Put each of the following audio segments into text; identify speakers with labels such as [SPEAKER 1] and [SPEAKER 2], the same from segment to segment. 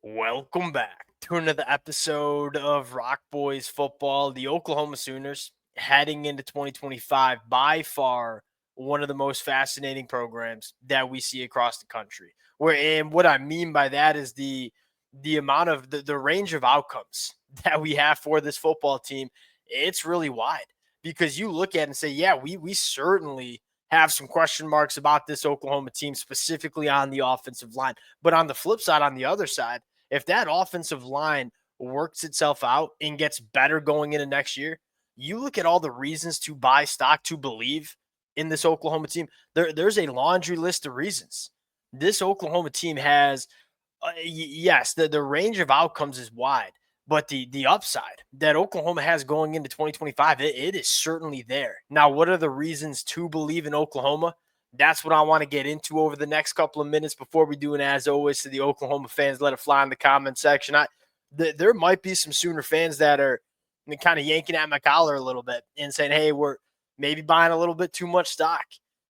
[SPEAKER 1] Welcome back to another episode of Rock Boys Football. The Oklahoma Sooners heading into 2025, by far one of the most fascinating programs that we see across the country. And what I mean by that is the amount of the range of outcomes that we have for this football team. It's really wide because you look at it and say, yeah, we certainly have some question marks about this Oklahoma team, specifically on the offensive line. But on the flip side, on the other side, if that offensive line works itself out and gets better going into next year, you look at all the reasons to buy stock, to believe in this Oklahoma team. There's a laundry list of reasons. This Oklahoma team has, yes, the range of outcomes is wide, but the upside that Oklahoma has going into 2025, it is certainly there. Now, what are the reasons to believe in Oklahoma? That's what I want to get into over the next couple of minutes before we do. And as always, to the Oklahoma fans, let it fly in the comment section. There might be some Sooner fans that are kind of yanking at my collar a little bit and saying, hey, we're maybe buying a little bit too much stock.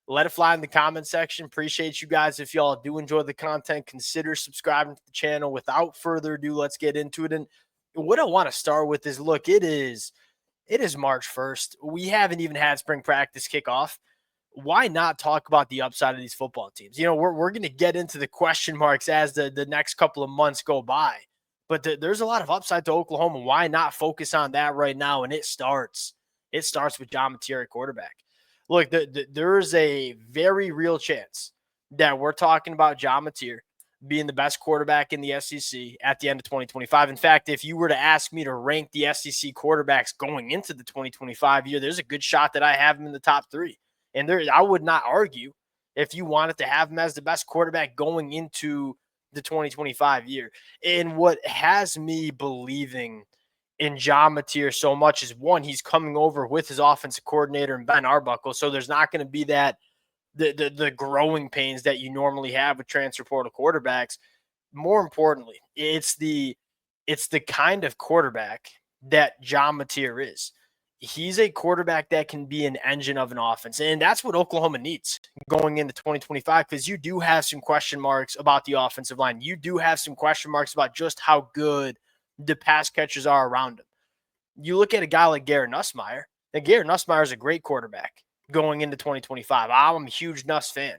[SPEAKER 1] Let it fly in the comment section. Appreciate you guys. If y'all do enjoy the content, consider subscribing to the channel. Without further ado, let's get into it. And what I want to start with is, look, it is March 1st. We haven't even had spring practice kick off. Why not talk about the upside of these football teams? We're going to get into the question marks as the next couple of months go by. But there's a lot of upside to Oklahoma. Why not focus on that right now? And it starts with John Mateer, quarterback. Look, there is a very real chance that we're talking about John Mateer being the best quarterback in the SEC at the end of 2025. In fact, if you were to ask me to rank the SEC quarterbacks going into the 2025 year, there's a good shot that I have him in the top three. And I would not argue if you wanted to have him as the best quarterback going into the 2025 year. And what has me believing in John Mateer so much is, one, he's coming over with his offensive coordinator and Ben Arbuckle, so there's not going to be that the growing pains that you normally have with transfer portal quarterbacks. More importantly, it's the kind of quarterback that John Mateer is. He's a quarterback that can be an engine of an offense, and that's what Oklahoma needs going into 2025, because you do have some question marks about the offensive line. You do have some question marks about just how good the pass catchers are around him. You look at a guy like Garrett Nussmeier, and Garrett Nussmeier is a great quarterback going into 2025. I'm a huge Nuss fan,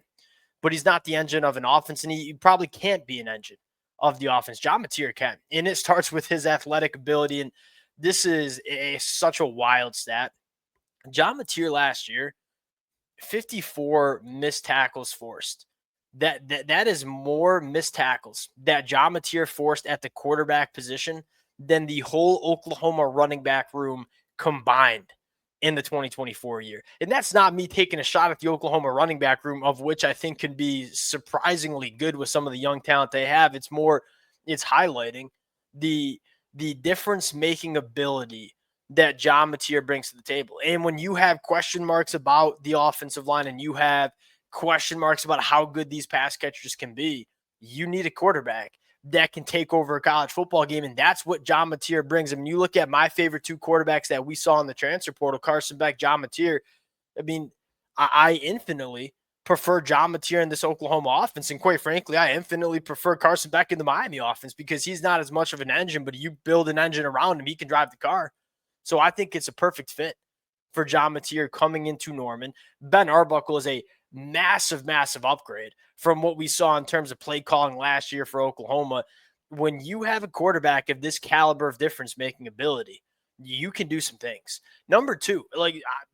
[SPEAKER 1] but he's not the engine of an offense, and he probably can't be an engine of the offense. John Mateer can, and it starts with his athletic ability, and this is such a wild stat. John Mateer last year, 54 missed tackles forced. That is more missed tackles that John Mateer forced at the quarterback position than the whole Oklahoma running back room combined in the 2024 year. And that's not me taking a shot at the Oklahoma running back room, of which I think can be surprisingly good with some of the young talent they have. It's highlighting the difference-making ability that John Mateer brings to the table. And when you have question marks about the offensive line and you have question marks about how good these pass catchers can be, you need a quarterback that can take over a college football game, and that's what John Mateer brings. I mean, you look at my favorite two quarterbacks that we saw in the transfer portal, Carson Beck, John Mateer. I mean, I infinitely prefer John Mateer in this Oklahoma offense, and quite frankly, I infinitely prefer Carson Beck in the Miami offense, because he's not as much of an engine, but you build an engine around him, he can drive the car. So I think it's a perfect fit for John Mateer coming into Norman. Ben Arbuckle is a massive upgrade from what we saw in terms of play calling last year for Oklahoma. When you have a quarterback of this caliber of difference-making ability, you can do some things. Number two,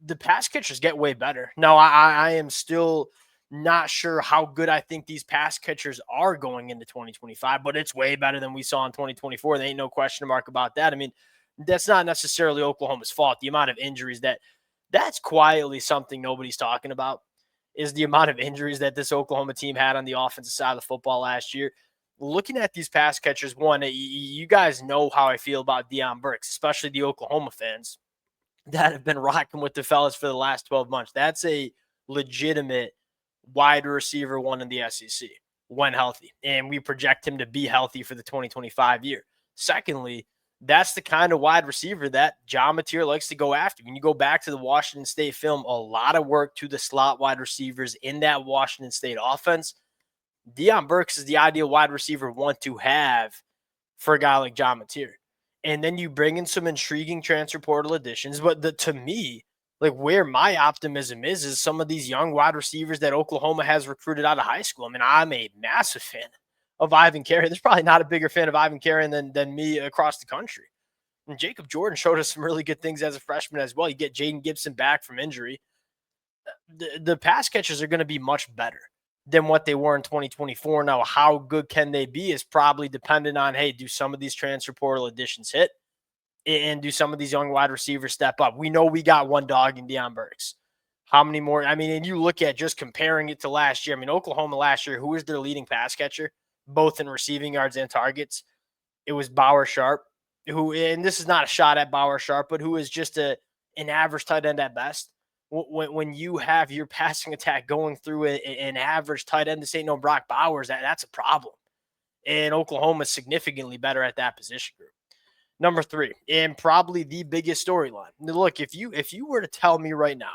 [SPEAKER 1] the pass catchers get way better. Now, I am still not sure how good I think these pass catchers are going into 2025, but it's way better than we saw in 2024. There ain't no question mark about that. I mean, that's not necessarily Oklahoma's fault. The amount of injuries that's quietly something nobody's talking about, is the amount of injuries that this Oklahoma team had on the offensive side of the football last year. Looking at these pass catchers, one, you guys know how I feel about Deion Burks, especially the Oklahoma fans that have been rocking with the fellas for the last 12 months. That's a legitimate wide receiver one in the SEC when healthy, and we project him to be healthy for the 2025 year. Secondly, that's the kind of wide receiver that John Mateer likes to go after. When you go back to the Washington State film, a lot of work to the slot wide receivers in that Washington State offense. Deion Burks is the ideal wide receiver one to have for a guy like John Mateer. And then you bring in some intriguing transfer portal additions. But to me, like where my optimism is some of these young wide receivers that Oklahoma has recruited out of high school. I mean, I'm a massive fan of Ivan Carey. There's probably not a bigger fan of Ivan Carey than me across the country. And Jacob Jordan showed us some really good things as a freshman as well. You get Jaden Gibson back from injury. The pass catchers are going to be much better than what they were in 2024. Now, how good can they be is probably dependent on, hey, do some of these transfer portal additions hit? And do some of these young wide receivers step up? We know we got one dog in Deion Burks. How many more? I mean, and you look at just comparing it to last year. I mean, Oklahoma last year, who was their leading pass catcher, both in receiving yards and targets? It was Bauer Sharp, who, and this is not a shot at Bauer Sharp, but who is just an average tight end at best. When you have your passing attack going through an average tight end, this ain't no Brock Bowers. That's a problem. And Oklahoma is significantly better at that position group. Number 3, and probably the biggest storyline. Look, if you were to tell me right now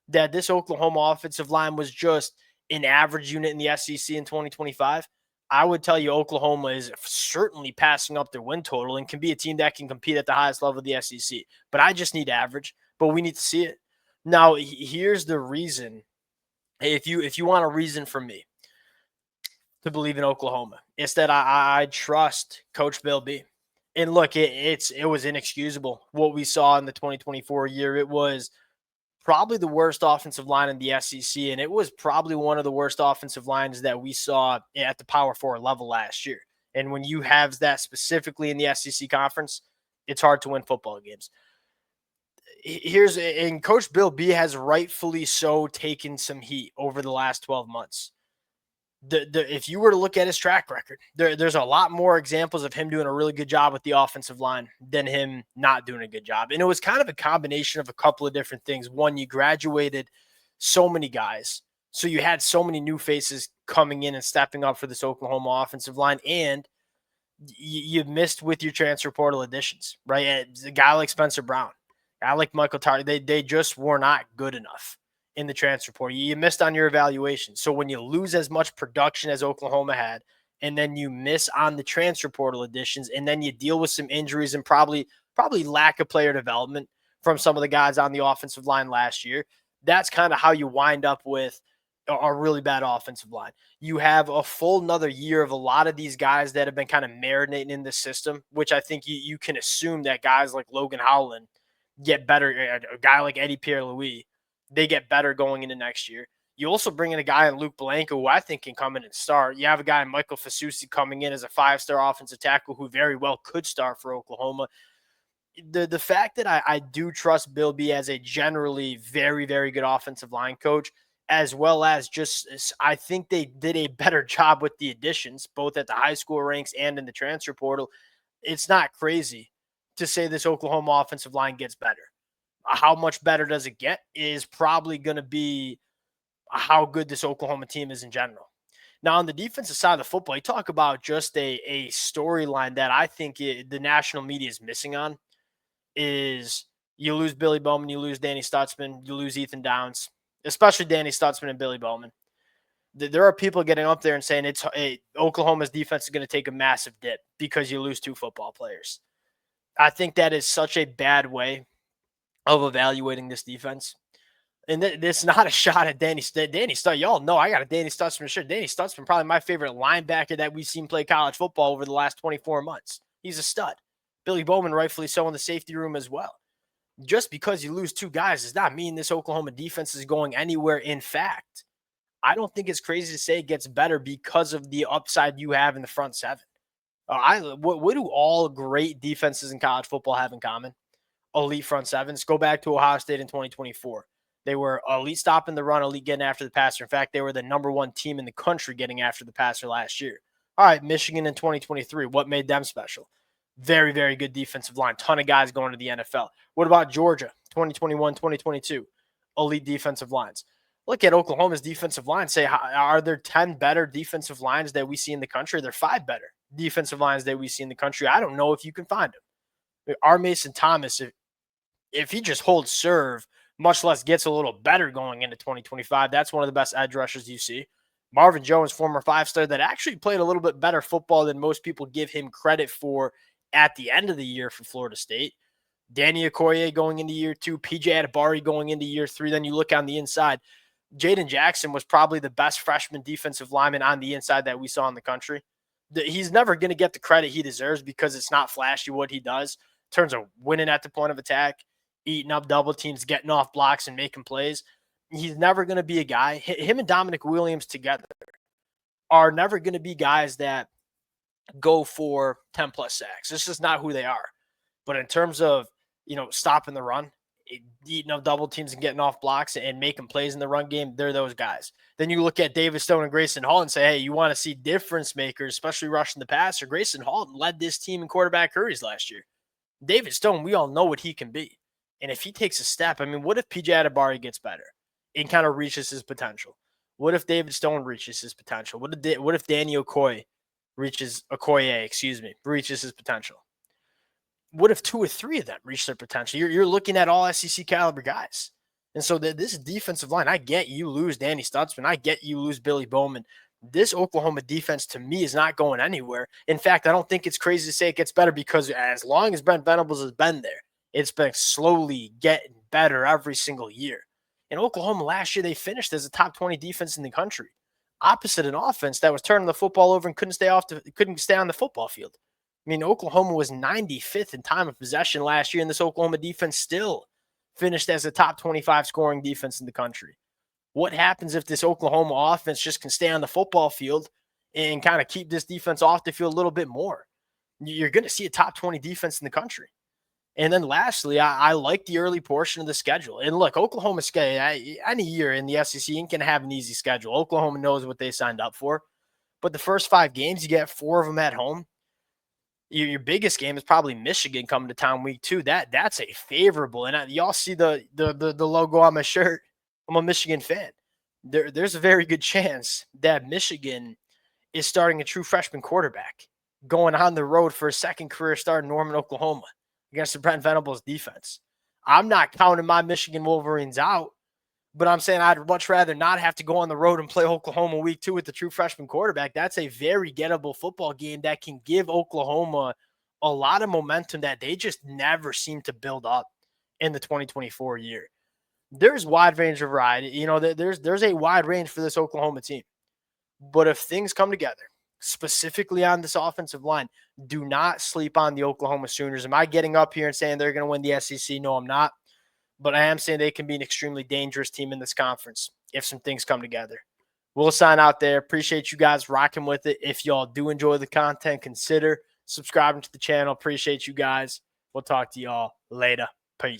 [SPEAKER 1] that this Oklahoma offensive line was just an average unit in the SEC in 2025, I would tell you Oklahoma is certainly passing up their win total and can be a team that can compete at the highest level of the SEC. But I just need average, but we need to see it. Now, here's the reason. If you want a reason for me to believe in Oklahoma, it's that I trust Coach Bill B. And look, it was inexcusable what we saw in the 2024 year. It was probably the worst offensive line in the SEC, and it was probably one of the worst offensive lines that we saw at the Power 4 level last year. And when you have that specifically in the SEC conference, it's hard to win football games. And Coach Bill B has rightfully so taken some heat over the last 12 months. If you were to look at his track record, there's a lot more examples of him doing a really good job with the offensive line than him not doing a good job. And it was kind of a combination of a couple of different things. One, you graduated so many guys. So you had so many new faces coming in and stepping up for this Oklahoma offensive line. And you missed with your transfer portal additions, right? A guy like Spencer Brown, a guy like Michael Tardy, they just were not good enough in the transfer portal. You missed on your evaluation. So when you lose as much production as Oklahoma had, and then you miss on the transfer portal additions, and then you deal with some injuries and probably lack of player development from some of the guys on the offensive line last year, that's kind of how you wind up with a really bad offensive line. You have a full another year of a lot of these guys that have been kind of marinating in the system, which I think you can assume that guys like Logan Howland get better. A guy like Eddie Pierre-Louis, they get better going into next year. You also bring in a guy in Luke Blanco, who I think can come in and start. You have a guy in Michael Fasusi coming in as a 5-star offensive tackle who very well could start for Oklahoma. The fact that I do trust Bill B as a generally very, very good offensive line coach, as well as just I think they did a better job with the additions, both at the high school ranks and in the transfer portal. It's not crazy to say this Oklahoma offensive line gets better. How much better does it get is probably going to be how good this Oklahoma team is in general. Now, on the defensive side of the football, you talk about just a storyline that I think the national media is missing on is you lose Billy Bowman, you lose Danny Stutzman, you lose Ethan Downs, especially Danny Stutzman and Billy Bowman. There are people getting up there and saying Oklahoma's defense is going to take a massive dip because you lose 2 football players. I think that is such a bad way of evaluating this defense. And this is not a shot at Danny Stutzman. Y'all know I got a Danny Stutzman shirt. Danny Stutzman, probably my favorite linebacker that we've seen play college football over the last 24 months. He's a stud. Billy Bowman, rightfully so, in the safety room as well. Just because you lose 2 guys does not mean this Oklahoma defense is going anywhere. In fact, I don't think it's crazy to say it gets better because of the upside you have in the front 7. What do all great defenses in college football have in common? Elite front 7s. Go back to Ohio State in 2024. They were elite stopping the run, elite getting after the passer. In fact, they were the number 1 team in the country getting after the passer last year. All right, Michigan in 2023. What made them special? Very, very good defensive line. Ton of guys going to the NFL. What about Georgia, 2021, 2022? Elite defensive lines. Look at Oklahoma's defensive line. Say, are there 10 better defensive lines that we see in the country? Are there 5 better defensive lines that we see in the country? I don't know if you can find them. Our Mason Thomas, if he just holds serve, much less gets a little better going into 2025, that's one of the best edge rushers you see. Marvin Jones, former five-star, that actually played a little bit better football than most people give him credit for at the end of the year for Florida State. Danny Okoye going into year 2, PJ Adebari going into year 3. Then you look on the inside, Jaden Jackson was probably the best freshman defensive lineman on the inside that we saw in the country. He's never going to get the credit he deserves because it's not flashy what he does in terms of winning at the point of attack, eating up double teams, getting off blocks, and making plays. He's never going to be a guy. Him and Dominic Williams together are never going to be guys that go for 10 plus sacks. This is not who they are. But in terms of, stopping the run, eating up double teams and getting off blocks and making plays in the run game, they're those guys. Then you look at David Stone and Grayson Hall and say, hey, you want to see difference makers, especially rushing the passer. Grayson Hall led this team in quarterback hurries last year. David Stone, we all know what he can be. And if he takes a step, what if PJ Adebari gets better and kind of reaches his potential? What if David Stone reaches his potential? What if Danny Okoye reaches his potential? What if 2 or 3 of them reach their potential? You're looking at all SEC caliber guys. And so this defensive line, I get you lose Danny Stutzman. I get you lose Billy Bowman. This Oklahoma defense, to me, is not going anywhere. In fact, I don't think it's crazy to say it gets better because as long as Brent Venables has been there, it's been slowly getting better every single year. In Oklahoma last year, they finished as a top 20 defense in the country, opposite an offense that was turning the football over and couldn't stay on the football field. Oklahoma was 95th in time of possession last year, and this Oklahoma defense still finished as a top 25 scoring defense in the country. What happens if this Oklahoma offense just can stay on the football field and kind of keep this defense off the field a little bit more? You're going to see a top 20 defense in the country. And then lastly, I like the early portion of the schedule. And look, Oklahoma's schedule, any year in the SEC ain't going to have an easy schedule. Oklahoma knows what they signed up for. But the first 5 games, you get 4 of them at home. Your biggest game is probably Michigan coming to town week 2. That's a favorable. And y'all see the logo on my shirt. I'm a Michigan fan. There's a very good chance that Michigan is starting a true freshman quarterback going on the road for a second career start in Norman, Oklahoma against the Brent Venables defense. I'm not counting my Michigan Wolverines out, but I'm saying I'd much rather not have to go on the road and play Oklahoma week 2 with the true freshman quarterback. That's a very gettable football game that can give Oklahoma a lot of momentum that they just never seem to build up in the 2024 year. There's wide range of variety. There's a wide range for this Oklahoma team. But if things come together, specifically on this offensive line, do not sleep on the Oklahoma Sooners. Am I getting up here and saying they're going to win the SEC? No, I'm not. But I am saying they can be an extremely dangerous team in this conference if some things come together. We'll sign out there. Appreciate you guys rocking with it. If y'all do enjoy the content, consider subscribing to the channel. Appreciate you guys. We'll talk to y'all later.